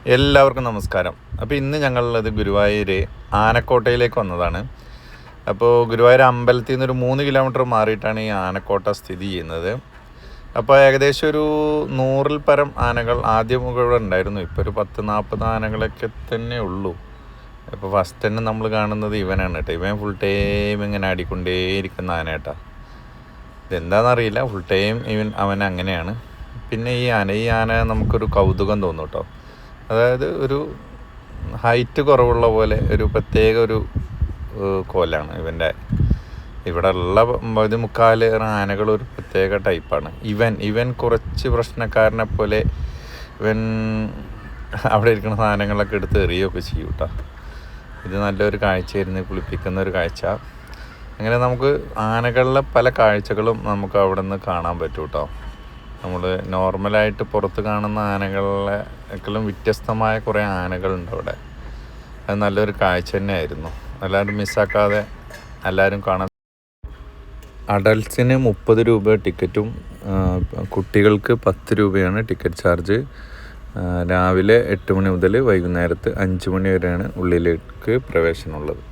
എല്ലാവർക്കും നമസ്കാരം. അപ്പോൾ ഇന്ന് ഞങ്ങളുള്ളത് ഗുരുവായൂർ ആനക്കോട്ടയിലേക്ക് വന്നതാണ്. അപ്പോൾ ഗുരുവായൂർ അമ്പലത്തിൽ നിന്നൊരു 3 കിലോമീറ്റർ മാറിയിട്ടാണ് ഈ ആനക്കോട്ട സ്ഥിതി ചെയ്യുന്നത്. അപ്പോൾ ഏകദേശം ഒരു 100-ൽ പരം ആനകൾ ആദ്യം ഇവിടെ ഉണ്ടായിരുന്നു. ഇപ്പോൾ ഒരു 10-40 ആനകളൊക്കെ തന്നെ ഉള്ളൂ. ഇപ്പോൾ ഫസ്റ്റ് തന്നെ നമ്മൾ കാണുന്നത് ഇവനാണ് കേട്ടോ. ഇവൻ ഫുൾ ടൈം ഇങ്ങനെ ആടിക്കൊണ്ടേയിരിക്കുന്ന ആന കേട്ടോ. ഇതെന്താണെന്നറിയില്ല, ഫുൾ ടൈം അവൻ അങ്ങനെയാണ്. പിന്നെ ഈ ആന നമുക്കൊരു കൗതുകം തോന്നും കേട്ടോ. അതായത് ഒരു ഹൈറ്റ് കുറവുള്ള പോലെ ഒരു പ്രത്യേക ഒരു കോലാണ് ഇവൻ്റെ. ഇവിടെ ഉള്ള മുക്കാൽ ആനകൾ ഒരു പ്രത്യേക ടൈപ്പാണ്. ഇവൻ കുറച്ച് പ്രശ്നക്കാരനെ പോലെ ഇവൻ അവിടെ ഇരിക്കുന്ന സാധനങ്ങളൊക്കെ എടുത്ത് എറിയുകയൊക്കെ ചെയ്യും കേട്ടോ. ഇത് നല്ലൊരു കാഴ്ചയായിരുന്നു, കുളിപ്പിക്കുന്ന ഒരു കാഴ്ച. അങ്ങനെ നമുക്ക് ആനകളിലെ പല കാഴ്ചകളും നമുക്ക് അവിടെ നിന്ന് കാണാൻ പറ്റും കേട്ടോ. നമ്മൾ നോർമലായിട്ട് പുറത്ത് കാണുന്ന ആനകളെക്കാളും വ്യത്യസ്തമായ കുറേ ആനകളുണ്ട് അവിടെ. അത് നല്ലൊരു കാഴ്ച തന്നെയായിരുന്നു. എല്ലാവരും മിസ്സാക്കാതെ എല്ലാവരും കാണാൻ. അഡൽട്ട്സിന് 30 രൂപ ടിക്കറ്റും കുട്ടികൾക്ക് 10 രൂപയാണ് ടിക്കറ്റ് ചാർജ്. രാവിലെ 8 മണി മുതൽ വൈകുന്നേരത്ത് 5 മണി വരെയാണ് ഉള്ളിലേക്ക് പ്രവേശനമുള്ളത്.